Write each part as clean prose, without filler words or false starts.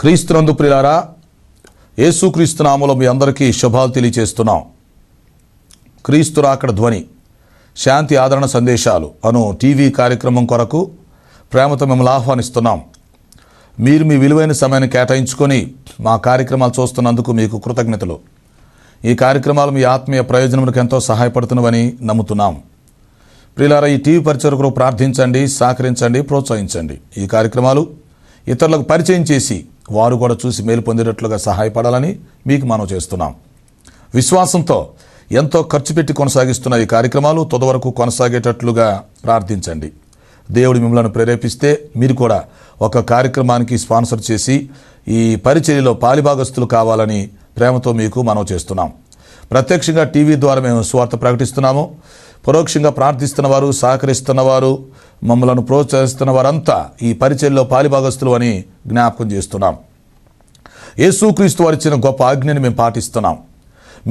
క్రీస్తునందు ప్రియులారా, యేసుక్రీస్తు నామములో మీ అందరికీ శుభాలు తెలియజేస్తున్నాం. క్రీస్తు రాకడ ధ్వని శాంతి ఆదరణ సందేశాలు అను టీవీ కార్యక్రమం కొరకు ప్రేమతో మిమ్మల్ని ఆహ్వానిస్తున్నాం. మీరు మీ విలువైన సమయాన్ని కేటాయించుకొని మా కార్యక్రమాలు చూస్తున్నందుకు మీకు కృతజ్ఞతలు. ఈ కార్యక్రమాలు మీ ఆత్మీయ ప్రయోజనములకు ఎంతో సహాయపడుతున్నవని నమ్ముతున్నాం. ప్రియులారా, ఈ టీవీ పరిచర్యకు ప్రార్థించండి, సహకరించండి, ప్రోత్సహించండి. ఈ కార్యక్రమాలు ఇతరులకు పరిచయం చేసి వారు కూడా చూసి మేలు పొందేటట్లుగా సహాయపడాలని మీకు మనవి చేస్తున్నాం. విశ్వాసంతో ఎంతో ఖర్చు పెట్టి కొనసాగిస్తున్న ఈ కార్యక్రమాలు తుదవరకు కొనసాగేటట్లుగా ప్రార్థించండి. దేవుడు మిమ్మల్ని ప్రేరేపిస్తే మీరు కూడా ఒక కార్యక్రమానికి స్పాన్సర్ చేసి ఈ పరిచర్యలో పాలిభాగస్తులు కావాలని ప్రేమతో మీకు మనవి చేస్తున్నాం. ప్రత్యక్షంగా టీవీ ద్వారా మేము సువార్త ప్రకటిస్తున్నాము. పరోక్షంగా ప్రార్థిస్తున్న వారు, సహకరిస్తున్న వారు, మమ్మలను ప్రోత్సహిస్తున్న వారంతా ఈ పరిచర్యలో పాలిభాగస్తులు అని జ్ఞాపకం చేస్తున్నాం. యేసుక్రీస్తు వారు ఇచ్చిన గొప్ప ఆజ్ఞని మేము పాటిస్తున్నాం.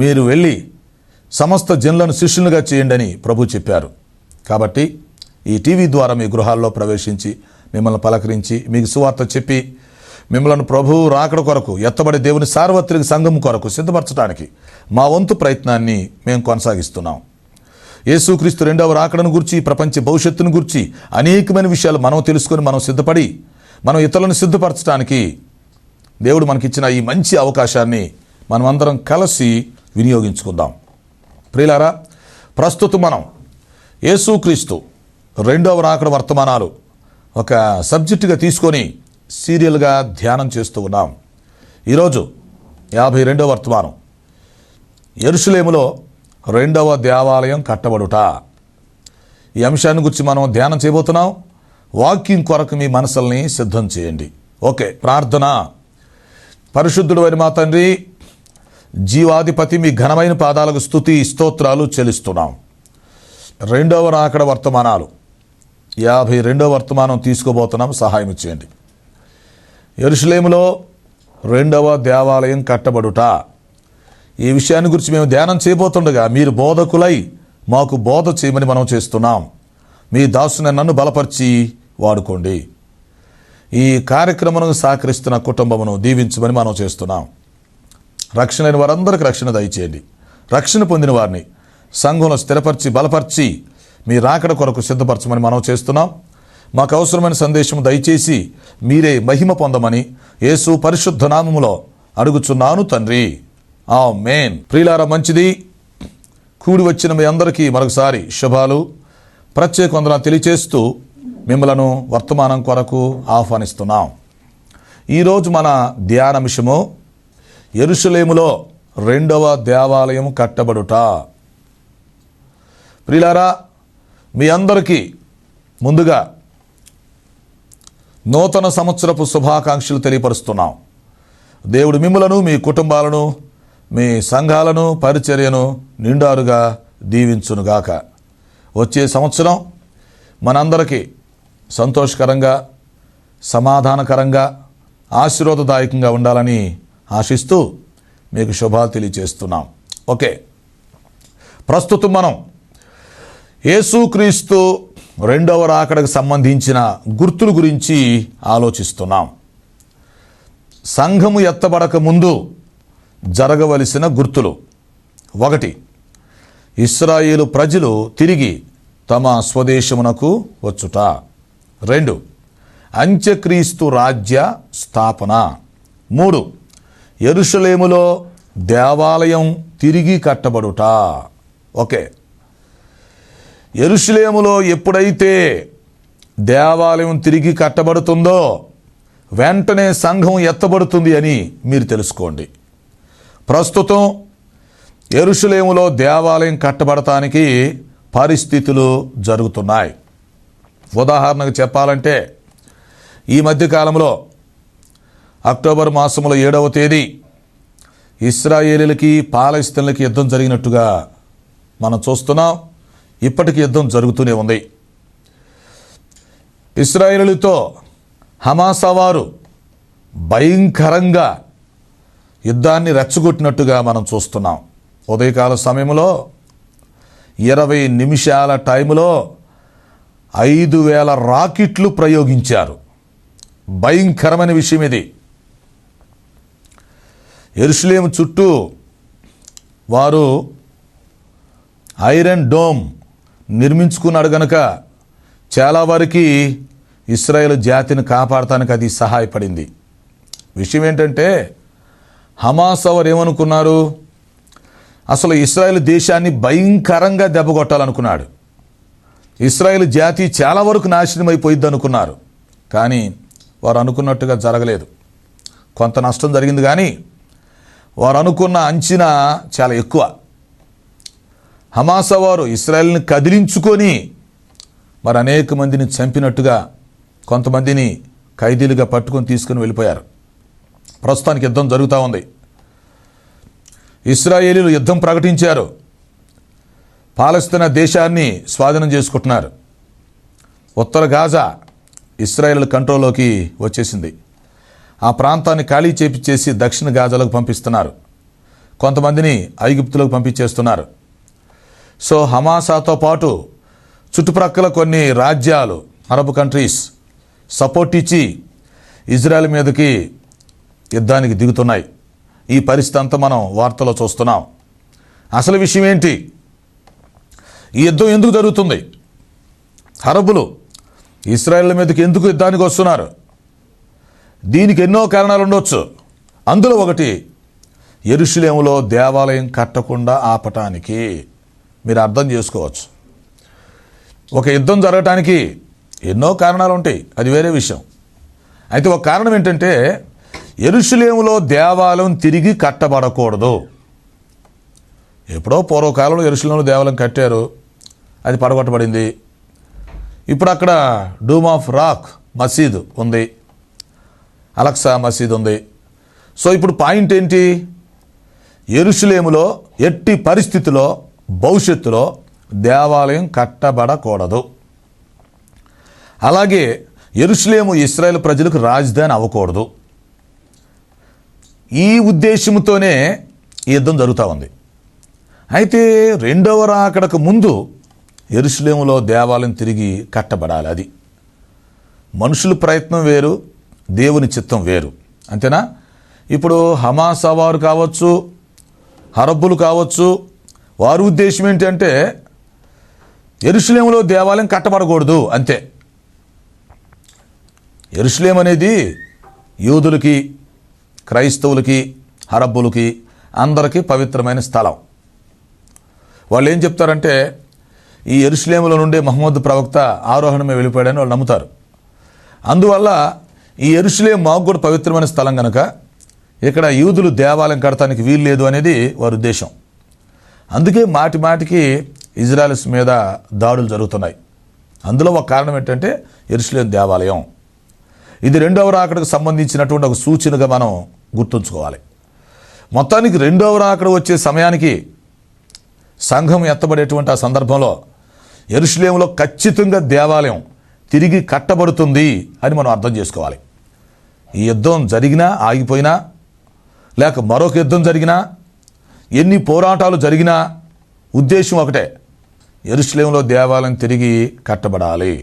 మీరు వెళ్ళి సమస్త జనులను శిష్యులుగా చేయండి అని ప్రభు చెప్పారు. కాబట్టి ఈ టీవీ ద్వారా మీ గృహాల్లో ప్రవేశించి మిమ్మల్ని పలకరించి మీకు సువార్త చెప్పి మిమ్మల్ని ప్రభువు రాకడ కొరకు ఎత్తబడే దేవుని సార్వత్రిక సంఘం కొరకు సిద్ధపరచడానికి మా వంతు ప్రయత్నాన్ని మేము కొనసాగిస్తున్నాం. యేసుక్రీస్తు రెండవ రాకడను గురించి, ప్రపంచ భవిష్యత్తును గురించి అనేకమైన విషయాలు మనం తెలుసుకొని మనం సిద్ధపడి మనం ఇతరులను సిద్ధపరచడానికి దేవుడు మనకిచ్చిన ఈ మంచి అవకాశాన్ని మనమందరం కలిసి వినియోగించుకుందాం. ప్రియులారా, ప్రస్తుతం మనం యేసుక్రీస్తు రెండవ రాకడ వర్తమానాలు ఒక సబ్జెక్టుగా తీసుకొని సీరియల్గా ధ్యానం చేస్తూ ఉన్నాం. ఈరోజు 52వ వర్తమానం, యెరూషలేములో రెండవ దేవాలయం కట్టబడుట. ఈ అంశాన్ని గురించి మనం ధ్యానం చేయబోతున్నాం. వాక్యం కొరకు మీ మనసుల్ని సిద్ధం చేయండి. ఓకే, ప్రార్థన. పరిశుద్ధుడు అయిన మా తండ్రి, జీవాధిపతి, మీ ఘనమైన పాదాలకు స్తుతి స్తోత్రాలు చెల్లిస్తున్నాం. రెండవ రాకడ వర్తమానాలు 52వ వర్తమానం తీసుకోబోతున్నాం. సహాయం చేయండి. యెరూషలేములో రెండవ దేవాలయం కట్టబడుట. ఈ విషయాన్ని గురించి మేము ధ్యానం చేయబోతుండగా మీరు బోధకులై మాకు బోధ చేయమని మనం చేస్తున్నాం. మీ దాసుని నన్ను బలపరిచి వాడుకోండి. ఈ కార్యక్రమం సహకరిస్తున్న కుటుంబమును దీవించమని మనం చేస్తున్నాం. రక్షణ లేని వారందరికీ రక్షణ దయచేయండి. రక్షణ పొందిన వారిని సంఘంలో స్థిరపరిచి బలపరిచి మీ రాకడ కొరకు సిద్ధపరచమని మనం చేస్తున్నాం. మాకు అవసరమైన సందేశం దయచేసి మీరే మహిమ పొందమని యేసు పరిశుద్ధ నామములో అడుగుచున్నాను తండ్రి, ఆమేన్. ప్రియులారా, మంచిది. కూడి వచ్చిన మీ అందరికీ మరొకసారి శుభాలు, ప్రత్యేక వందనాలు తెలియచేస్తూ మిమ్మలను వర్తమానం కొరకు ఆహ్వానిస్తున్నాం. ఈరోజు మన ధ్యానాంశము యెరూషలేములో రెండవ దేవాలయం కట్టబడుట. ప్రియులారా, మీ అందరికీ ముందుగా నూతన సంవత్సరపు శుభాకాంక్షలు తెలియపరుస్తున్నాం. దేవుడు మిమ్ములను, మీ కుటుంబాలను, మీ సంఘాలను, పరిచర్యను నిండారుగా దీవించునుగాక. వచ్చే సంవత్సరం మనందరికీ సంతోషకరంగా, సమాధానకరంగా, ఆశీర్వాదదాయకంగా ఉండాలని ఆశిస్తూ మీకు శుభాలు తెలియజేస్తున్నాం. ఓకే, ప్రస్తుతం మనం యేసుక్రీస్తు రెండవ రాకడకు సంబంధించిన గుర్తుల గురించి ఆలోచిస్తున్నాం. సంఘము ఎత్తబడక ముందు జరగవలసిన గుర్తులు. 1, ఇశ్రాయేలు ప్రజలు తిరిగి తమ స్వదేశమునకు వచ్చుట. 2, అంత్యక్రీస్తు రాజ్య స్థాపన. 3, యెరూషలేములో దేవాలయం తిరిగి కట్టబడుట. ఓకే, యెరూషలేములో ఎప్పుడైతే దేవాలయం తిరిగి కట్టబడుతుందో వెంటనే సంఘం ఎత్తబడుతుంది అని మీరు తెలుసుకోండి. ప్రస్తుతం యెరూషలేములో దేవాలయం కట్టబడటానికి పరిస్థితులు జరుగుతున్నాయి. ఉదాహరణకు చెప్పాలంటే, ఈ మధ్యకాలంలో అక్టోబర్ మాసంలో 7వ తేదీ ఇశ్రాయేలీలకి పాలస్తీనాలకి యుద్ధం జరిగినట్టుగా మనం చూస్తున్నాం. ఇప్పటికీ యుద్ధం జరుగుతూనే ఉంది. ఇశ్రాయేలీలతో హమాసా వారు భయంకరంగా యుద్ధాన్ని రెచ్చగొట్టినట్టుగా మనం చూస్తున్నాం. ఉదయకాల సమయంలో 20 నిమిషాల టైంలో 5,000 రాకెట్లు ప్రయోగించారు. భయంకరమైన విషయం ఇది. యెరూషలేము చుట్టూ వారు ఐరన్ డోమ్ నిర్మించుకున్నాడు గనుక చాలా వరకు ఇశ్రాయేలు జాతిని కాపాడటానికి అది సహాయపడింది. విషయం ఏంటంటే హమాస్ వారు ఏమనుకున్నారు, అసలు ఇశ్రాయేలు దేశాన్ని భయంకరంగా దెబ్బకొట్టాలనుకున్నాడు. ఇశ్రాయేలు జాతి చాలా వరకు నాశనం అయిపోయిద్ది అనుకున్నారు. కానీ వారు అనుకున్నట్టుగా జరగలేదు. కొంత నష్టం జరిగింది, కానీ వారు అనుకున్న అంచనా చాలా ఎక్కువ. హమాస్ వారు ఇశ్రాయేల్ని కదిలించుకొని మరి అనేక మందిని చంపినట్టుగా కొంతమందిని ఖైదీలుగా పట్టుకొని తీసుకుని వెళ్ళిపోయారు. ప్రస్తుతానికి యుద్ధం జరుగుతూ ఉంది. ఇశ్రాయేలీలు యుద్ధం ప్రకటించారు. పాలస్తీనా దేశాన్ని స్వాధీనం చేసుకుంటున్నారు. ఉత్తర గాజా ఇశ్రాయేల్ కంట్రోల్లోకి వచ్చేసింది. ఆ ప్రాంతాన్ని ఖాళీ చేసి దక్షిణ గాజాలకు పంపిస్తున్నారు. కొంతమందిని ఐగుప్తులకు పంపించేస్తున్నారు. సో హమాసాతో పాటు చుట్టుప్రక్కల కొన్ని రాజ్యాలు, అరబ్ కంట్రీస్ సపోర్ట్ ఇచ్చి ఇజ్రాయెల్ మీదకి యుద్ధానికి దిగుతున్నాయి. ఈ పరిస్థితి అంతా మనం వార్తలో చూస్తున్నాం. అసలు విషయం ఏంటి? ఈ యుద్ధం ఎందుకు జరుగుతుంది? అరబులు ఇశ్రాయేల్ మీదకి ఎందుకు యుద్ధానికి వస్తున్నారు? దీనికి ఎన్నో కారణాలు ఉండొచ్చు. అందులో ఒకటి, యెరూషలేములో దేవాలయం కట్టకుండా ఆపటానికి. మీరు అర్థం చేసుకోవచ్చు. ఒక యుద్ధం జరగటానికి ఎన్నో కారణాలు ఉంటాయి, అది వేరే విషయం. అయితే ఒక కారణం ఏంటంటే యెరూషలేములో దేవాలయం తిరిగి కట్టబడకూడదు. ఎప్పుడో పూర్వకాలంలో యెరూషలేములో దేవాలయం కట్టారు, అది పడగొట్టబడింది. ఇప్పుడు అక్కడ డూమ్ ఆఫ్ రాక్ మసీద్ ఉంది, అలక్సా మసీద్ ఉంది. సో ఇప్పుడు పాయింట్ ఏంటి? యెరూషలేములో ఎట్టి పరిస్థితిలో భవిష్యత్తులో దేవాలయం కట్టబడకూడదు. అలాగే యెరూషలేము ఇశ్రాయేల్ ప్రజలకు రాజధాని అవ్వకూడదు. ఈ ఉద్దేశంతోనే ఈ యుద్ధం జరుగుతూ ఉంది. అయితే రెండవ రాకడకు ముందు యెరూషలేములో దేవాలయం తిరిగి కట్టబడాలి. అది మనుషుల ప్రయత్నం వేరు, దేవుని చిత్తం వేరు. అంతేనా? ఇప్పుడు హమాస్ వారు కావచ్చు, అరబ్బులు కావచ్చు, వారి ఉద్దేశం ఏంటంటే యెరూషలేములో దేవాలయం కట్టబడకూడదు, అంతే. యెరూషలేం అనేది యూదులకి, క్రైస్తవులకి, అరబ్బులకి అందరికీ పవిత్రమైన స్థలం. వాళ్ళు ఏం చెప్తారంటే ఈ యెరూషలేములో నుండే మహమ్మద్ ప్రవక్త ఆరోహణమే వెళ్ళిపోయాడని వాళ్ళు నమ్ముతారు. అందువల్ల ఈ యెరూషలేం మాకు కూడా పవిత్రమైన స్థలం కనుక ఇక్కడ యూదులు దేవాలయం కడటానికి వీలు లేదు అనేది వారి ఉద్దేశం. అందుకే మాటి మాటికి ఇజ్రాయెల్స్ మీద దాడులు జరుగుతున్నాయి. అందులో ఒక కారణం ఏంటంటే యెరూషలేం దేవాలయం. ఇది రెండవ రాకడకు సంబంధించినటువంటి ఒక సూచనగా మనం గుర్తుంచుకోవాలి. మొత్తానికి రెండవ రాకడ వచ్చే సమయానికి సంఘం ఎత్తబడేటువంటి ఆ సందర్భంలో యెరూషలేములో ఖచ్చితంగా దేవాలయం తిరిగి కట్టబడుతుంది అని మనం అర్థం చేసుకోవాలి. ఈ యుద్ధం జరిగినా ఆగిపోయినా, లేక మరొక యుద్ధం జరిగినా, ఎన్ని పోరాటాలు జరిగినా ఉద్దేశం ఒకటే, యెరూషలేములో దేవాలయం తిరిగి కట్టబడాలి.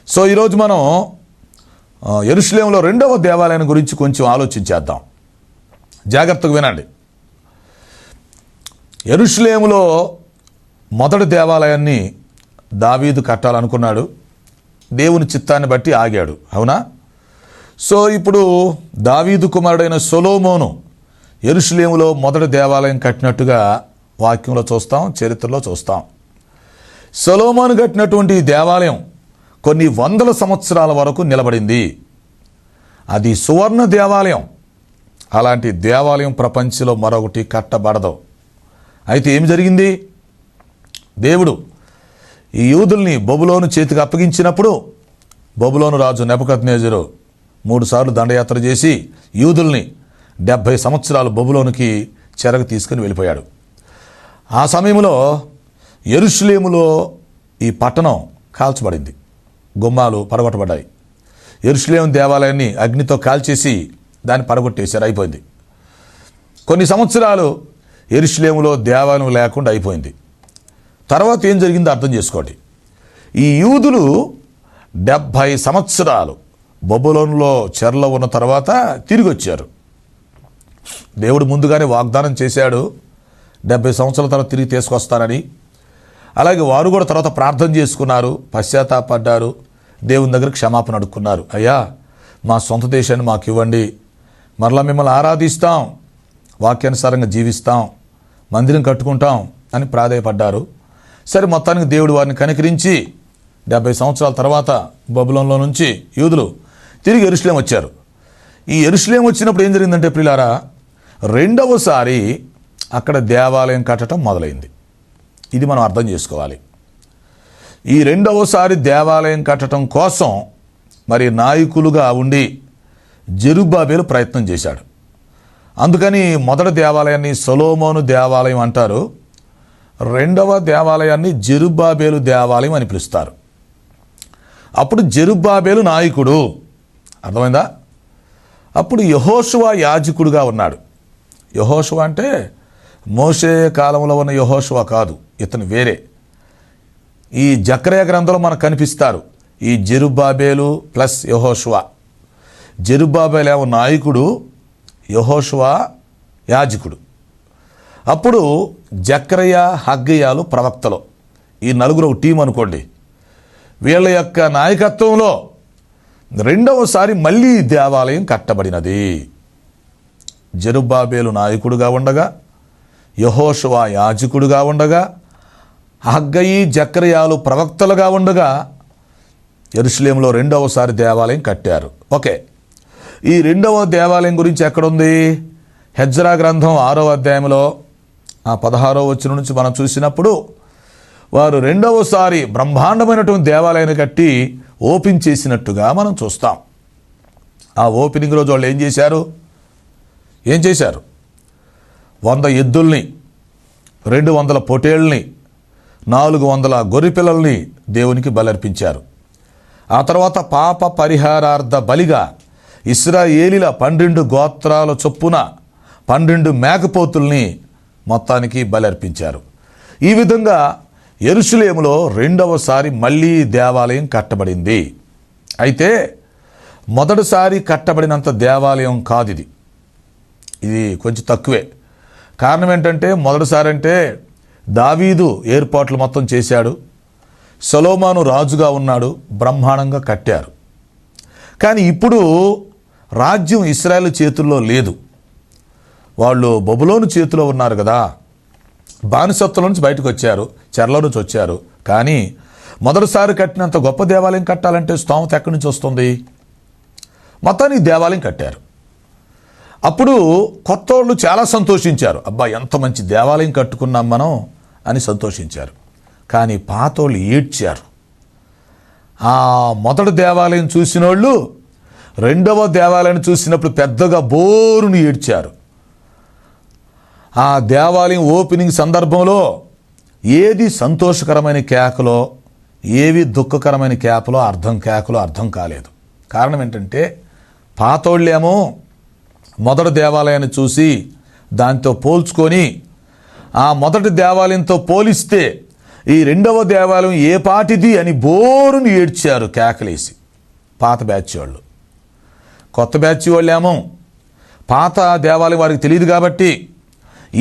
సో ఈరోజు మనం యెరూషలేములో రెండవ దేవాలయం గురించి కొంచెం ఆలోచించేద్దాం. జాగ్రత్తగా వినండి. యెరూషలేములో మొదటి దేవాలయాన్ని దావీదు కట్టాలనుకున్నాడు. దేవుని చిత్తాన్ని బట్టి ఆగాడు, అవునా? సో ఇప్పుడు దావీదు కుమారుడైన సొలొమోను యెరూషలేములో మొదటి దేవాలయం కట్టినట్టుగా వాక్యంలో చూస్తాం, చరిత్రలో చూస్తాం. సొలొమోను కట్టినటువంటి దేవాలయం కొన్ని వందల సంవత్సరాల వరకు నిలబడింది. అది సువర్ణ దేవాలయం. అలాంటి దేవాలయం ప్రపంచంలో మరొకటి కట్టబడదు. అయితే ఏం జరిగింది? దేవుడు ఈ యూదుల్ని బబులోను చేతికి అప్పగించినప్పుడు బబులోను రాజు నెబుకద్నెజరు 3 సార్లు దండయాత్ర చేసి యూదుల్ని 70 సంవత్సరాలు బబులోనుకి చెరకు తీసుకుని వెళ్ళిపోయాడు. ఆ సమయంలో యెరూషలేములో ఈ పట్టణం కాల్చబడింది, గుమ్మాలు పడగొట్టబడ్డాయి. యెరూషలేము దేవాలయాన్ని అగ్నితో కాల్చేసి దాన్ని పడగొట్టేశారు, అయిపోయింది. కొన్ని సంవత్సరాలు యెరూషలేములో దేవాలయం లేకుండా అయిపోయింది. తర్వాత ఏం జరిగిందో అర్థం చేసుకోండి. ఈ యూదులు 70 సంవత్సరాలు బబులోనులో చెరలో ఉన్న తర్వాత తిరిగి వచ్చారు. దేవుడు ముందుగానే వాగ్దానం చేశాడు 70 సంవత్సరాల తర్వాత తిరిగి తీసుకొస్తానని. అలాగే వారు కూడా తర్వాత ప్రార్థన చేసుకున్నారు, పశ్చాత్తాపడ్డారు, దేవుని దగ్గర క్షమాపణ అడుక్కున్నారు. అయ్యా, మా సొంత దేశాన్ని మాకు ఇవ్వండి, మరలా మిమ్మల్ని ఆరాధిస్తాం, వాక్యానుసారంగా జీవిస్తాం, మందిరం కట్టుకుంటాం అని ప్రాధేయపడ్డారు. సరే, మొత్తానికి దేవుడు వారిని కనికరించి 70 సంవత్సరాల తర్వాత బబులోనులో నుంచి యూదులు తిరిగి యెరూషలేము వచ్చారు. ఈ యెరూషలేము వచ్చినప్పుడు ఏం జరిగిందంటే ప్రియులారా, రెండవసారి అక్కడ దేవాలయం కట్టడం మొదలైంది. ఇది మనం అర్థం చేసుకోవాలి. ఈ రెండవసారి దేవాలయం కట్టడం కోసం మరి నాయకులుగా ఉండి జెరుబ్బాబెలు ప్రయత్నం చేశాడు. అందుకని మొదటి దేవాలయాన్ని సొలొమోను దేవాలయం అంటారు, రెండవ దేవాలయాన్ని జెరుబ్బాబెలు దేవాలయం అని పిలుస్తారు. అప్పుడు జెరుబ్బాబెలు నాయకుడు, అర్థమైందా? అప్పుడు యెహోషువ యాజకుడుగా ఉన్నాడు. యెహోషువ అంటే మోషే కాలంలో ఉన్న యెహోషువ కాదు, ఇతను వేరే. ఈ జకర్యా గ్రంథంలో మనకు కనిపిస్తారు ఈ జెరుబ్బాబెలు ప్లస్ యెహోషువ. జెరుబ్బాబెలు ఏమో నాయకుడు, యెహోషువ యాజకుడు. అప్పుడు జకర్యా, హగ్గీయాలు ప్రవక్తలు, ఈ నలుగురు ఒక టీం అనుకోండి. వీళ్ళ యొక్క నాయకత్వంలో రెండవసారి మళ్ళీ దేవాలయం కట్టబడినది. జెరుబ్బాబెలు నాయకుడుగా ఉండగా, యెహోషువ యాజకుడుగా ఉండగా, హగ్గయి, జకర్యాలు ప్రవక్తలుగా ఉండగా యెరూషలేములో రెండవసారి దేవాలయం కట్టారు. ఓకే, ఈ రెండవ దేవాలయం గురించి ఎక్కడుంది? హెజ్రా గ్రంథం 6వ అధ్యాయంలో 16వ వచనం నుంచి మనం చూసినప్పుడు వారు రెండవసారి బ్రహ్మాండమైనటువంటి దేవాలయాన్ని కట్టి ఓపెన్ చేసినట్టుగా మనం చూస్తాం. ఆ ఓపెనింగ్ రోజు వాళ్ళు ఏం చేశారు? 100 ఎద్దుల్ని, 200 పొటేళ్ళని, 400 గొర్రెపిల్లల్ని దేవునికి బలర్పించారు. ఆ తర్వాత పాప పరిహారార్థ బలిగా ఇశ్రాయేలీల 12 గోత్రాల చొప్పున 12 మేకపోతుల్ని మొత్తానికి బలర్పించారు. ఈ విధంగా యెరూషలేములో రెండవసారి మళ్ళీ దేవాలయం కట్టబడింది. అయితే మొదటిసారి కట్టబడినంత దేవాలయం కాదు ఇది. ఇది కొంచెం తక్కువే. కారణం ఏంటంటే, మొదటిసారి అంటే దావీదు ఏర్పాట్లు మొత్తం చేశాడు, సొలొమోను రాజుగా ఉన్నాడు, బ్రహ్మాండంగా కట్టారు. కానీ ఇప్పుడు రాజ్యం ఇశ్రాయేలు చేతుల్లో లేదు, వాళ్ళు బబులోను చేతిలో ఉన్నారు కదా. బానిసత్వం నుంచి బయటకు వచ్చారు, చెరలో నుంచి వచ్చారు. కానీ మొదటిసారి కట్టినంత గొప్ప దేవాలయం కట్టాలంటే స్తోమత ఎక్కడి నుంచి వస్తుంది? మొత్తానికి దేవాలయం కట్టారు. అప్పుడు కొత్త వాళ్ళు చాలా సంతోషించారు, అబ్బా ఎంత మంచి దేవాలయం కట్టుకున్నాం మనం అని సంతోషించారు. కానీ పాతోళ్ళు ఏడ్చారు. ఆ మొదటి దేవాలయం చూసిన వాళ్ళు రెండవ దేవాలయం చూసినప్పుడు పెద్దగా బోరుని ఏడ్చారు. ఆ దేవాలయం ఓపెనింగ్ సందర్భంలో ఏది సంతోషకరమైన కేకలో, ఏవి దుఃఖకరమైన కేకలో అర్థం కాలేదు. కారణం ఏంటంటే, పాతోళ్ళేమో మొదటి దేవాలయాన్ని చూసి దాంతో పోల్చుకొని ఆ మొదటి దేవాలయంతో పోలిస్తే ఈ రెండవ దేవాలయం ఏ పాటిది అని బోరుని ఏడ్చారు కేకలేసి పాత బ్యాచ్ వాళ్ళు. కొత్త బ్యాచ్ వాళ్ళేమో పాత దేవాలయం వారికి తెలియదు కాబట్టి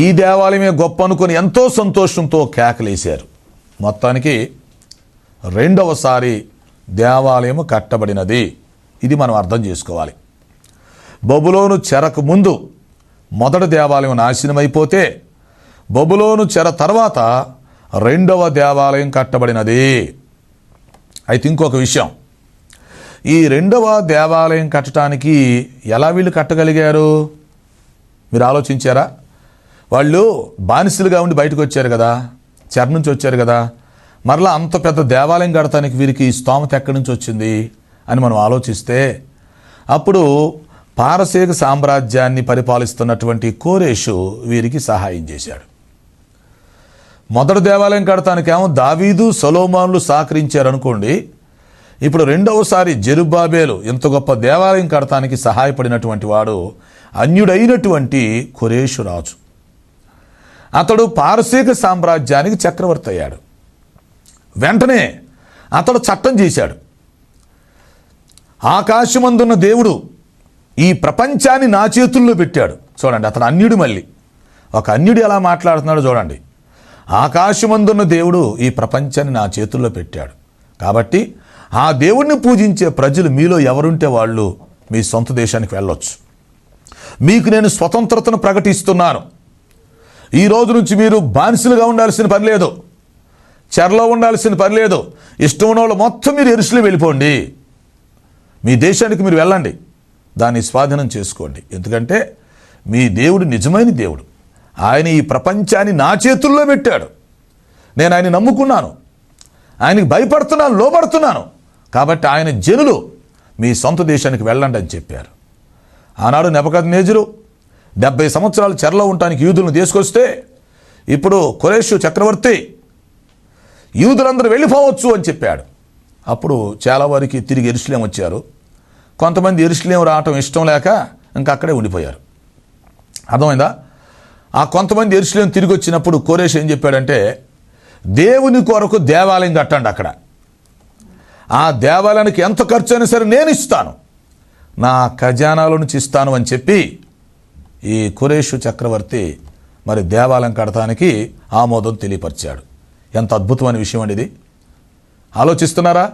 ఈ దేవాలయమే గొప్ప అనుకొని ఎంతో సంతోషంతో కేకలేశారు. మొత్తానికి రెండవసారి దేవాలయము కట్టబడినది. ఇది మనం అర్థం చేసుకోవాలి. బబులోను చెరకు ముందు మొదటి దేవాలయం నాశనమైపోతే బబులోను చెర తర్వాత రెండవ దేవాలయం కట్టబడినది. అయితే ఇంకొక విషయం, ఈ రెండవ దేవాలయం కట్టడానికి ఎలా వీళ్ళు కట్టగలిగారు? మీరు ఆలోచించారా? వాళ్ళు బానిసలుగా ఉండి బయటకు వచ్చారు కదా, చెర నుంచి వచ్చారు కదా, మరలా అంత పెద్ద దేవాలయం కడటానికి వీరికి స్తోమత ఎక్కడి నుంచి వచ్చింది అని మనం ఆలోచిస్తే, అప్పుడు పారసీక సామ్రాజ్యాన్ని పరిపాలిస్తున్నటువంటి కోరేషు వీరికి సహాయం చేశాడు. మొదటి దేవాలయం కడటానికేమో దావీదు, సొలొమోనులు సహకరించారనుకోండి. ఇప్పుడు రెండవసారి జెరుబ్బాబెలు ఇంత గొప్ప దేవాలయం కడటానికి సహాయపడినటువంటి వాడు అన్యుడైనటువంటి కోరేషు రాజు. అతడు పారసీక సామ్రాజ్యానికి చక్రవర్తి అయ్యాడు. వెంటనే అతడు చట్టం చేశాడు, ఆకాశమందున్న దేవుడు ఈ ప్రపంచాన్ని నా చేతుల్లో పెట్టాడు, చూడండి, అతను అన్యుడు. మళ్ళీ ఒక అన్యుడు ఎలా మాట్లాడుతున్నాడో చూడండి. ఆకాశమందున్న దేవుడు ఈ ప్రపంచాన్ని నా చేతుల్లో పెట్టాడు, కాబట్టి ఆ దేవుణ్ణి పూజించే ప్రజలు మీలో ఎవరుంటే వాళ్ళు మీ సొంత దేశానికి వెళ్ళొచ్చు. మీకు నేను స్వతంత్రతను ప్రకటిస్తున్నాను. ఈ రోజు నుంచి మీరు బానిసలుగా ఉండాల్సిన పని లేదు, చెరలో ఉండాల్సిన పని లేదు. ఇష్టం ఉన్న వాళ్ళు మొత్తం మీరు యెరూషలేము వెళ్ళిపోండి, మీ దేశానికి మీరు వెళ్ళండి, దాన్ని స్వాధీనం చేసుకోండి. ఎందుకంటే మీ దేవుడు నిజమైన దేవుడు. ఆయన ఈ ప్రపంచాన్ని నా చేతుల్లో పెట్టాడు. నేను ఆయన నమ్ముకున్నాను, ఆయనకి భయపడుతున్నాను, లోబడుతున్నాను. కాబట్టి ఆయన జనులు మీ సొంత దేశానికి వెళ్ళండి అని చెప్పారు. ఆనాడు నెబుకద్నెజరు 70 సంవత్సరాలు చెరలో ఉండటానికి యూదులను తీసుకొస్తే ఇప్పుడు కొరేషు చక్రవర్తి యూదులందరూ వెళ్ళిపోవచ్చు అని చెప్పాడు. అప్పుడు చాలా వారికి తిరిగి యెరూషలేము వచ్చారు. కొంతమంది యెరూషలేము రావటం ఇష్టం లేక ఇంకా అక్కడే ఉండిపోయారు. అర్థమైందా? ఆ కొంతమంది యెరూషలేము తిరిగి వచ్చినప్పుడు కోరేష్ ఏం చెప్పాడంటే, దేవుని కొరకు దేవాలయం కట్టండి, అక్కడ ఆ దేవాలయానికి ఎంత ఖర్చు అయినా సరే నేను ఇస్తాను, నా ఖజానాలో నుంచి ఇస్తాను అని చెప్పి ఈ కొరేషు చక్రవర్తి మరి దేవాలయం కడటానికి ఆమోదం తెలియపరిచాడు. ఎంత అద్భుతమైన విషయం అండి ఇది. ఆలోచిస్తున్నారా?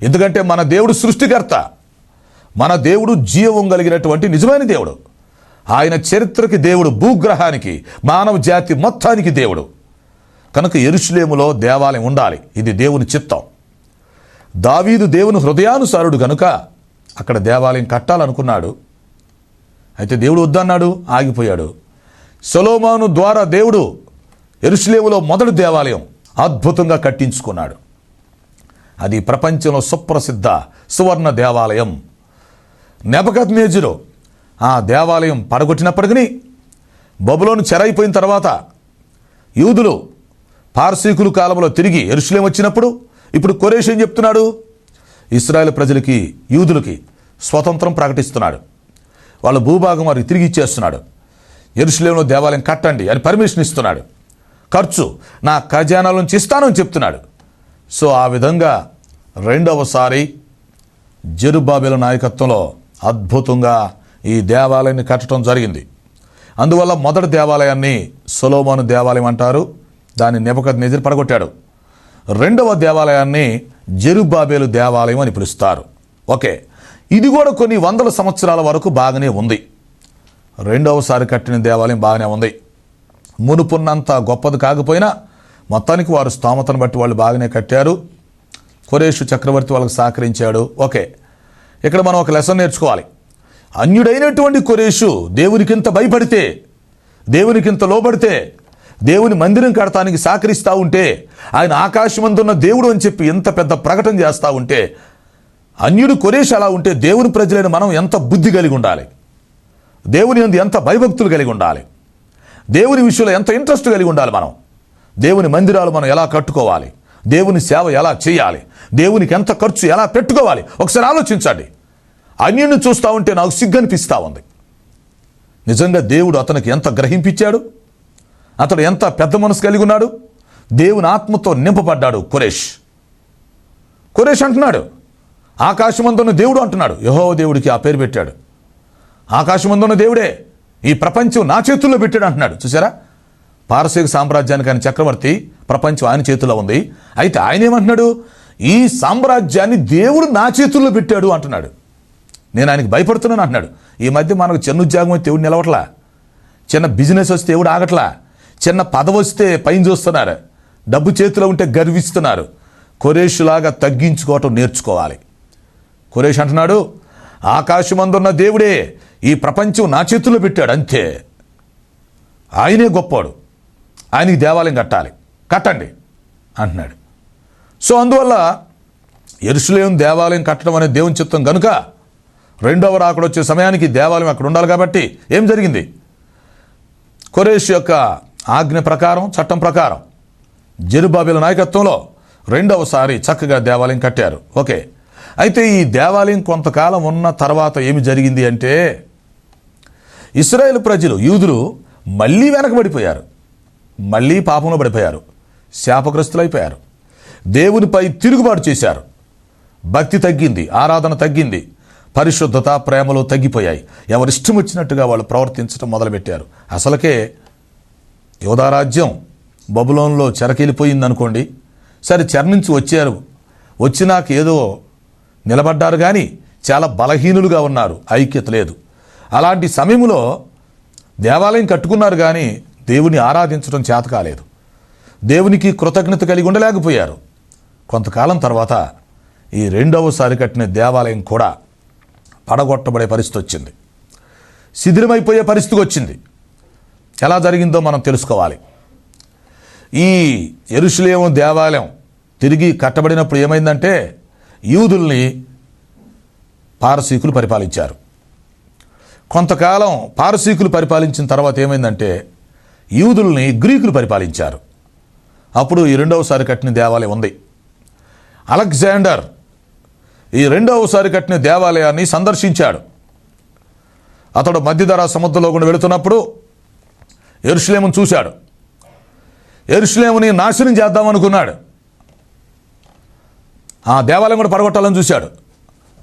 ఎందుకంటే మన దేవుడు సృష్టికర్త, మన దేవుడు జీవం కలిగినటువంటి నిజమైన దేవుడు. ఆయన చరిత్రకి దేవుడు, భూగ్రహానికి, మానవ జాతి మొత్తానికి దేవుడు. కనుక యెరూషలేములో దేవాలయం ఉండాలి, ఇది దేవుని చిత్తం. దావీదు దేవుని హృదయానుసారుడు కనుక అక్కడ దేవాలయం కట్టాలనుకున్నాడు. అయితే దేవుడు వద్దన్నాడు, ఆగిపోయాడు. సొలొమోను ద్వారా దేవుడు యెరూషలేములో మొదటి దేవాలయం అద్భుతంగా కట్టించుకున్నాడు. అది ప్రపంచంలో సుప్రసిద్ధ సువర్ణ దేవాలయం. నెబుకద్నెజరు ఆ దేవాలయం పడగొట్టినప్పటికీ బబులోను చెరైపోయిన తర్వాత యూదులు పార్సీకుల కాలంలో తిరిగి యెరూషలేము వచ్చినప్పుడు ఇప్పుడు కొరేష్ ఏం చెప్తున్నాడు? ఇశ్రాయేలు ప్రజలకి, యూదులకి స్వతంత్రం ప్రకటిస్తున్నాడు. వాళ్ళ భూభాగం వారికి తిరిగి ఇచ్చేస్తున్నాడు. యెరూషలేములో దేవాలయం కట్టండి అని పర్మిషన్ ఇస్తున్నాడు. ఖర్చు నా ఖజానాల నుంచి ఇస్తానని చెప్తున్నాడు. సో ఆ విధంగా రెండవసారి జెరుబ్బాబెలు నాయకత్వంలో అద్భుతంగా ఈ దేవాలయాన్ని కట్టడం జరిగింది. అందువల్ల మొదటి దేవాలయాన్ని సొలొమోను దేవాలయం అంటారు, దాన్ని నెబుకద్నెజరు పడగొట్టాడు. రెండవ దేవాలయాన్ని జెరుబ్బాబెలు దేవాలయం అని పిలుస్తారు. ఓకే, ఇది కూడా కొన్ని వందల సంవత్సరాల వరకు బాగానే ఉంది. రెండవసారి కట్టిన దేవాలయం బాగానే ఉంది. మునుపున్నంత గొప్పది కాకపోయినా మొత్తానికి వారు స్తోమతను బట్టి వాళ్ళు బాగానే కట్టారు. కొరేషు చక్రవర్తి వాళ్ళకి సహకరించాడు. ఓకే, ఇక్కడ మనం ఒక లెసన్ నేర్చుకోవాలి. అన్యుడైనటువంటి కొరేషు దేవునికింత భయపడితే, దేవునికింత లోబడితే, దేవుని మందిరం కడతానికి సహకరిస్తూ ఉంటే, ఆయన ఆకాశమందున్న దేవుడు అని చెప్పి ఎంత పెద్ద ప్రకటన చేస్తూ ఉంటే, అన్యుడు కొరేషు అలా ఉంటే దేవుని ప్రజలైన మనం ఎంత బుద్ధి కలిగి ఉండాలి, దేవుని యందు ఎంత భయభక్తులు కలిగి ఉండాలి, దేవుని విషయంలో ఎంత ఇంట్రెస్ట్ కలిగి ఉండాలి. మనం దేవుని మందిరాలు మనం ఎలా కట్టుకోవాలి, దేవుని సేవ ఎలా చేయాలి, దేవునికి ఎంత ఖర్చు ఎలా పెట్టుకోవాలి, ఒకసారి ఆలోచించండి. అన్యుడిని చూస్తూ ఉంటే నాకు సిగ్గు అనిపిస్తూ ఉంది. నిజంగా దేవుడు అతనికి ఎంత గ్రహింపించాడు, అతడు ఎంత పెద్ద మనసు కలిగి ఉన్నాడు, దేవుని ఆత్మతో నింపబడ్డాడు. కొరేష్ అంటున్నాడు, ఆకాశమందున్న దేవుడు అంటున్నాడు. యెహోవా దేవుడికి ఆ పేరు పెట్టాడు. ఆకాశమందున్న దేవుడే ఈ ప్రపంచం నా చేతుల్లో పెట్టాడు అంటున్నాడు. చూసారా, పారసీక సామ్రాజ్యానికి ఆయన చక్రవర్తి, ప్రపంచం ఆయన చేతుల్లో ఉంది. అయితే ఆయన ఏమంటున్నాడు? ఈ సామ్రాజ్యాన్ని దేవుడు నా చేతుల్లో పెట్టాడు అంటున్నాడు. నేను ఆయనకి భయపడుతున్నాను అంటున్నాడు. ఈ మధ్య మనకు చిన్న ఉద్యోగం వస్తే దేవుడు నిలవట్లా, చిన్న బిజినెస్ వస్తే దేవుడు ఆగట్లా, చిన్న పదవి వస్తే పైన చూస్తున్నారు, డబ్బు చేతిలో ఉంటే గర్విస్తున్నారు. కొరేషులాగా తగ్గించుకోవటం నేర్చుకోవాలి. కొరేష్ అంటున్నాడు, ఆకాశమందున్న దేవుడే ఈ ప్రపంచం నా చేతుల్లో పెట్టాడు, అంతే, ఆయనే గొప్పోడు, ఆయనకి దేవాలయం కట్టండి అంటున్నాడు. సో అందువల్ల యెరూషలేము దేవాలయం కట్టడం అనేది దేవుని చిత్తం కనుక రెండవ రాకడ వచ్చే సమయానికి దేవాలయం అక్కడ ఉండాలి. కాబట్టి ఏం జరిగింది? కొరేషు యొక్క ఆజ్ఞ ప్రకారం, చట్టం ప్రకారం జెరుబ్బాబెలు నాయకత్వంలో రెండవసారి చక్కగా దేవాలయం కట్టారు. ఓకే, అయితే ఈ దేవాలయం కొంతకాలం ఉన్న తర్వాత ఏమి జరిగింది అంటే, ఇశ్రాయేలు ప్రజలు, యూదులు మళ్ళీ వెనకబడిపోయారు, మళ్ళీ పాపంలో పడిపోయారు, శాపగ్రస్తులైపోయారు, దేవునిపై తిరుగుబాటు చేశారు. భక్తి తగ్గింది, ఆరాధన తగ్గింది, పరిశుద్ధత, ప్రేమలు తగ్గిపోయాయి. ఎవరిష్టం వచ్చినట్టుగా వాళ్ళు ప్రవర్తించడం మొదలుపెట్టారు. అసలుకే యోధారాజ్యం బబులోన్లో చెరకెళ్ళిపోయిందనుకోండి. సరే, చెర నుంచి వచ్చారు, వచ్చినాక ఏదో నిలబడ్డారు, కానీ చాలా బలహీనులుగా ఉన్నారు, ఐక్యత లేదు. అలాంటి సమయంలో దేవాలయం కట్టుకున్నారు, కానీ దేవుని ఆరాధించడం చేత కాలేదు. దేవునికి కృతజ్ఞత కలిగి ఉండలేకపోయారు. కొంతకాలం తర్వాత ఈ రెండవసారి కట్టిన దేవాలయం కూడా పడగొట్టబడే పరిస్థితి వచ్చింది, శిథిలమైపోయే పరిస్థితికి వచ్చింది. ఎలా జరిగిందో మనం తెలుసుకోవాలి. ఈ యెరూషలేము దేవాలయం తిరిగి కట్టబడినప్పుడు ఏమైందంటే, యూదుల్ని పారసీకులు పరిపాలించారు. కొంతకాలం పారసీకులు పరిపాలించిన తర్వాత ఏమైందంటే, యూదుల్ని గ్రీకులు పరిపాలించారు. అప్పుడు ఈ రెండవసారి కట్టిన దేవాలయం ఉంది. అలెగ్జాండర్ ఈ రెండవసారి కట్టిన దేవాలయాన్ని సందర్శించాడు. అతడు మధ్యధరా సముద్రంలో గుండా వెళుతున్నప్పుడు యెరూషలేమును చూశాడు. యెరూషలేముని నాశనం చేద్దామనుకున్నాడు. ఆ దేవాలయం కూడా పడగొట్టాలని చూశాడు.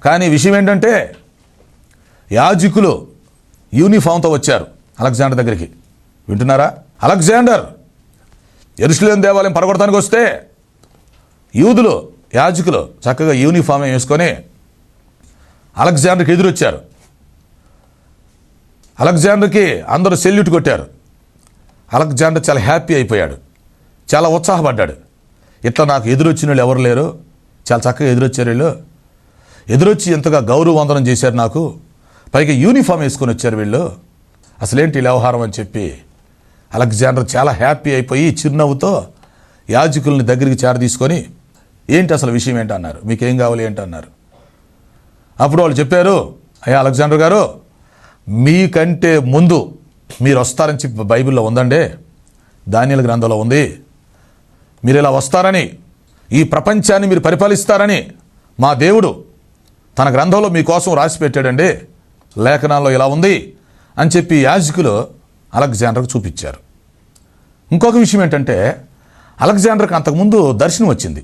కానీ విషయం ఏంటంటే, యాజకులు యూనిఫామ్తో వచ్చారు అలెగ్జాండర్ దగ్గరికి. వింటున్నారా? అలెగ్జాండర్ యెరూషలేము దేవాలయం పడగొడటానికి వస్తే యూదులు, యాజకులు చక్కగా యూనిఫామ్ వేసుకొని అలెగ్జాండర్కి ఎదురొచ్చారు. అలెగ్జాండర్కి అందరూ సెల్యూట్ కొట్టారు. అలెగ్జాండర్ చాలా హ్యాపీ అయిపోయాడు, చాలా ఉత్సాహపడ్డాడు. ఇట్లా నాకు ఎదురొచ్చిన వాళ్ళు ఎవరు లేరు, చాలా చక్కగా ఎదురొచ్చారు వీళ్ళు, ఎదురొచ్చి ఎంతగా గౌరవ వందనం చేశారు నాకు, పైగా యూనిఫామ్ వేసుకొని వచ్చారు వీళ్ళు, అసలేంటి వ్యవహారం అని చెప్పి అలెగ్జాండర్ చాలా హ్యాపీ అయిపోయి చిరునవ్వుతో యాజకుల్ని దగ్గరికి చేర తీసుకొని, ఏంటి అసలు విషయం ఏంటి అన్నారు, మీకేం కావాలి ఏంటి అన్నారు. అప్పుడు వాళ్ళు చెప్పారు, అయ్యా అలెగ్జాండర్ గారు, మీకంటే ముందు మీరు వస్తారని చెప్పి బైబిల్లో ఉందండి, దానియేలు గ్రంథంలో ఉంది. మీరు ఇలా వస్తారని, ఈ ప్రపంచాన్ని మీరు పరిపాలిస్తారని మా దేవుడు తన గ్రంథంలో మీకోసం రాసి పెట్టాడండి, లేఖనాల్లో ఇలా ఉంది అని చెప్పి యాజకులు అలెగ్జాండర్కి చూపించారు. ఇంకొక విషయం ఏంటంటే, అలెగ్జాండర్కి అంతకుముందు దర్శనం వచ్చింది.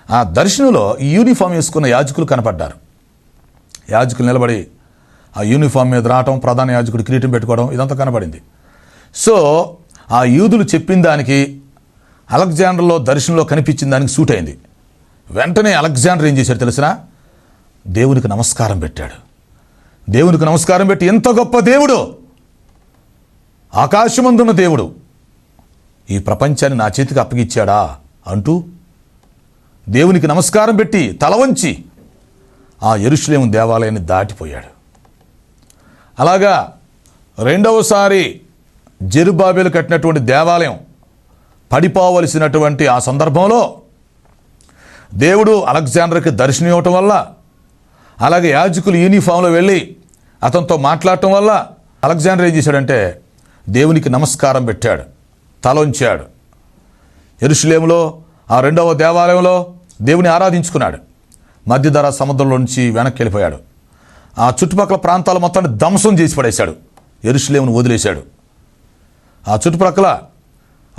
ఆ దర్శనంలో ఈ యూనిఫామ్ వేసుకున్న యాజకులు కనపడ్డారు. యాజకులు నిలబడి ఆ యూనిఫామ్ మీద రావటం, ప్రధాన యాజకుడు కిరీటం పెట్టుకోవడం, ఇదంతా కనబడింది. సో ఆ యూదులు చెప్పిన దానికి, అలెగ్జాండర్లో దర్శనంలో కనిపించిన దానికి సూట్ అయింది. వెంటనే అలెగ్జాండర్ ఏం చేశాడు తెలిసినా, దేవునికి నమస్కారం పెట్టాడు. దేవునికి నమస్కారం పెట్టి, ఎంత గొప్ప దేవుడు, ఆకాశమందున్న దేవుడు ఈ ప్రపంచాన్ని నా చేతికి అప్పగిచ్చాడా అంటూ దేవునికి నమస్కారం పెట్టి తల వంచి ఆ యెరూషలేము దేవాలయాన్ని దాటిపోయాడు. అలాగా రెండవసారి జెరుబ్బాబెలు కట్టినటువంటి దేవాలయం పడిపోవలసినటువంటి ఆ సందర్భంలో దేవుడు అలెగ్జాండర్కి దర్శనం ఇవ్వటం వల్ల, అలాగే యాజకులు యూనిఫామ్లో వెళ్ళి అతనితో మాట్లాడటం వల్ల అలెగ్జాండర్ ఏం చేశాడంటే, దేవునికి నమస్కారం పెట్టాడు, తలొంచాడు. యెరూషలేములో ఆ రెండవ దేవాలయంలో దేవుని ఆరాధించుకున్నాడు. మధ్యధరా సముద్రంలో నుంచి వెనక్కి వెళ్ళిపోయాడు. ఆ చుట్టుపక్కల ప్రాంతాల మొత్తాన్ని ధ్వంసం చేసి పడేశాడు, యెరూషలేమును వదిలేశాడు. ఆ చుట్టుప్రక్కల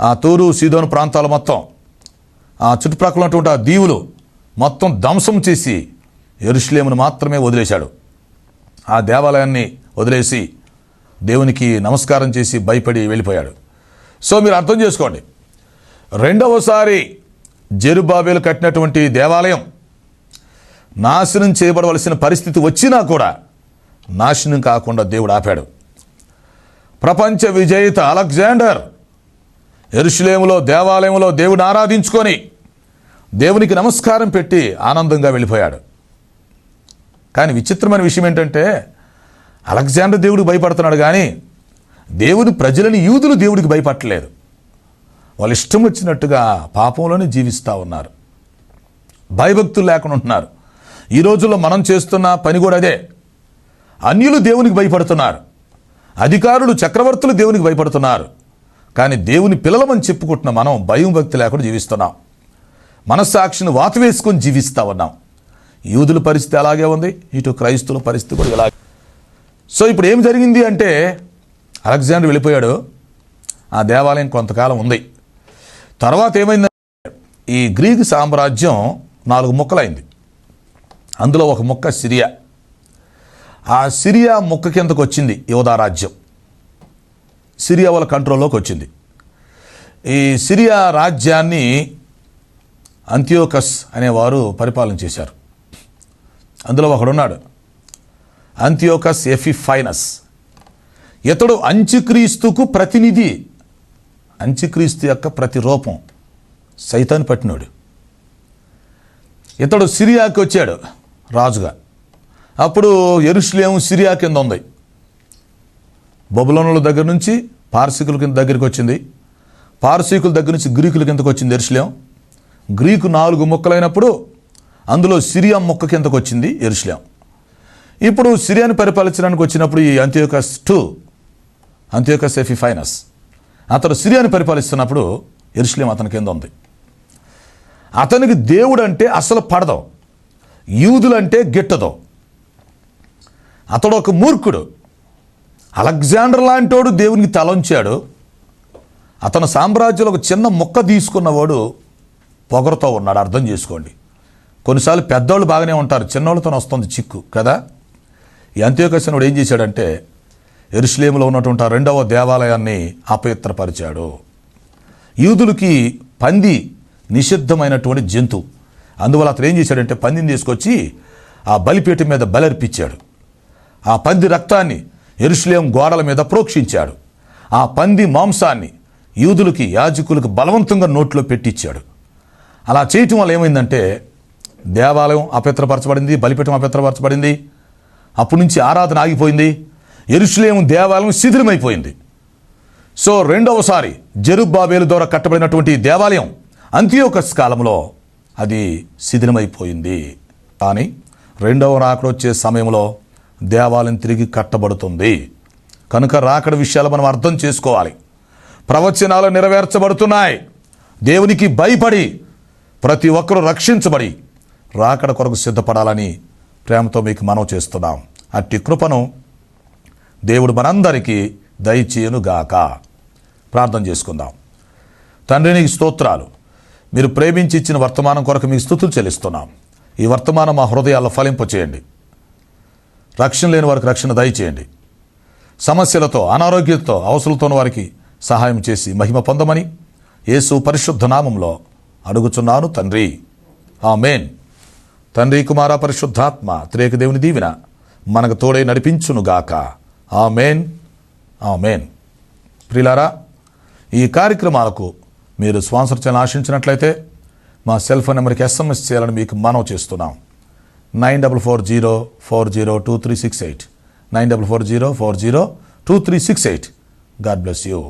ఆ తూరు, సీదోను ప్రాంతాలు మొత్తం, ఆ చుట్టుప్రక్కల ఉన్నటువంటి ఆ దీవులు మొత్తం ధ్వంసం చేసి యెరూషలేమును మాత్రమే వదిలేశాడు. ఆ దేవాలయాన్ని వదిలేసి దేవునికి నమస్కారం చేసి భయపడి వెళ్ళిపోయాడు. సో మీరు అర్థం చేసుకోండి, రెండవసారి జెరుబ్బాబెలు కట్టినటువంటి దేవాలయం నాశనం చేయబడవలసిన పరిస్థితి వచ్చినా కూడా నాశనం కాకుండా దేవుడు ఆపాడు. ప్రపంచ విజేత అలెగ్జాండర్ యెరూషలేములో దేవాలయంలో దేవుని ఆరాధించుకొని దేవునికి నమస్కారం పెట్టి ఆనందంగా వెళ్ళిపోయాడు. కానీ విచిత్రమైన విషయం ఏంటంటే, అలెగ్జాండర్ దేవుడికి భయపడుతున్నాడు, కానీ దేవుని ప్రజలని యూదులు దేవుడికి భయపడలేదు. వాళ్ళు ఇష్టం వచ్చినట్టుగా పాపంలోనే జీవిస్తూ ఉన్నారు, భయభక్తులు లేకుండా ఉంటున్నారు. ఈ రోజుల్లో మనం చేస్తున్న పని కూడా అదే. అన్యులు దేవునికి భయపడుతున్నారు, అధికారులు, చక్రవర్తులు దేవునికి భయపడుతున్నారు, కానీ దేవుని పిల్లలమని చెప్పుకుంటున్న మనం భయం భక్తి లేకుండా జీవిస్తున్నాం. మనస్సాక్షిని వాత వేసుకొని జీవిస్తూ ఉన్నాం. యూదుల పరిస్థితి అలాగే ఉంది, ఇటు క్రైస్తవుల పరిస్థితి కూడా ఇలాగే. సో ఇప్పుడు ఏం జరిగింది అంటే, అలెగ్జాండర్ వెళ్ళిపోయాడు, ఆ దేవాలయం కొంతకాలం ఉంది. తర్వాత ఏమైందంటే, ఈ గ్రీకు సామ్రాజ్యం 4 ముక్కలైంది. అందులో ఒక ముక్క సిరియా. ఆ సిరియా ముక్క కిందకు వచ్చింది యోధా రాజ్యం. సిరియా వాళ్ళ కంట్రోల్లోకి వచ్చింది. ఈ సిరియా రాజ్యాన్ని అంతియోకస్ అనేవారు పరిపాలన చేశారు. అందులో ఒకడున్నాడు, అంతియోకస్ ఎపిఫైనస్. ఇతడు అంత్యక్రీస్తుకు ప్రతినిధి. అంత్యక్రీస్తు యొక్క ప్రతిరూపం, సైతాన్ని పట్టినోడు. ఇతడు సిరియాకి వచ్చాడు రాజుగా. అప్పుడు యెరూషలేము సిరియా కింద ఉంది. బబులోనుల దగ్గర నుంచి పార్సీకుల కింద దగ్గరికి వచ్చింది. పార్సీకుల దగ్గర నుంచి గ్రీకుల కిందకు వచ్చింది యెరూషలేం. గ్రీకు 4 ముక్కలైనప్పుడు అందులో సిరియా ముక్క కిందకు వచ్చింది యెరూషలేం. ఇప్పుడు సిరియాని పరిపాలించడానికి వచ్చినప్పుడు ఈ అంతియోకస్ ఎపిఫైనస్ అతడు సిరియాని పరిపాలిస్తున్నప్పుడు యెరూషలేం అతని కింద ఉంది. అతనికి దేవుడు అంటే అసలు పడదు, యూదులంటే గిట్టదు. అతడు ఒక మూర్ఖుడు. అలెగ్జాండర్ లాంటోడు దేవునికి తలంచాడు. అతను సామ్రాజ్యంలో ఒక చిన్న ముక్క తీసుకున్నవాడు పొగరుతో ఉన్నాడు. అర్థం చేసుకోండి. కొన్నిసార్లు పెద్దోళ్ళు బాగానే ఉంటారు, చిన్నోళ్ళతో వస్తుంది చిక్కు కదా. ఈ అంత్యోకస్యనుడు ఏం చేశాడంటే యెరూషలేములో ఉన్నటువంటి 2వ దేవాలయాన్ని అపవిత్రపరిచాడు. యూదులకి పంది నిషిద్ధమైనటువంటి జంతువు. అందువల్ల అతను ఏం చేశాడంటే పందిని తీసుకొచ్చి ఆ బలిపీఠం మీద బలర్పించాడు. ఆ పంది రక్తాన్ని యెరూషలేం గోడల మీద ప్రోక్షించాడు. ఆ పంది మాంసాన్ని యూదులకి, యాజకులకు బలవంతంగా నోట్లో పెట్టించాడు. అలా చేయటం వల్ల ఏమైందంటే దేవాలయం అపవిత్రపరచబడింది, బలిపీఠం అపవిత్రపరచబడింది. అప్పటి నుంచి ఆరాధన ఆగిపోయింది. యెరూషలేము దేవాలయం శిథిలమైపోయింది. సో రెండవసారి జెరుబ్బాబేలు ద్వారా కట్టబడినటువంటి దేవాలయం అంతియోకస్ కాలంలో అది శిథిలమైపోయింది. కానీ 2వ రాకడ వచ్చే సమయంలో దేవాలయం తిరిగి కట్టబడుతుంది. కనుక రాకడ విషయాలు మనం అర్థం చేసుకోవాలి. ప్రవచనాలు నెరవేర్చబడుతున్నాయి. దేవునికి భయపడి ప్రతి ఒక్కరూ రక్షించబడి రాకడ కొరకు సిద్ధపడాలని ప్రేమతో మీకు మనవి చేస్తున్నాం. అట్టి కృపను దేవుడు మనందరికీ దయచేయునుగాక. ప్రార్థన చేసుకుందాం. తండ్రి, నీకు స్తోత్రాలు. మీరు ప్రేమించి ఇచ్చిన వర్తమానం కొరకు మీకు స్తుతులు చెల్లిస్తున్నాం. ఈ వర్తమానం మా హృదయాల్లో ఫలింపచేయండి. రక్షణ లేని వారికి రక్షణ దయచేయండి. సమస్యలతో, అనారోగ్యంతో, అవసరాలతో వారికి సహాయం చేసి మహిమ పొందమని యేసు పరిశుద్ధ నామంలో అడుగుచున్నాను తండ్రి. ఆమేన్. తండ్రి, కుమార, పరిశుద్ధాత్మ త్రియేక దేవుని దీవెన మనకు తోడై నడిపించునుగాక. ఆమేన్, ఆమేన్. ప్రియులారా, ఈ కార్యక్రమాలకు మీరు స్పాన్సర్ చేయాలని ఆశించినట్లయితే మా సెల్ ఫోన్ నెంబర్కి SMS చేయాలని మీకు మనవి చేస్తున్నాం. 9440402368 9440402368. God bless you.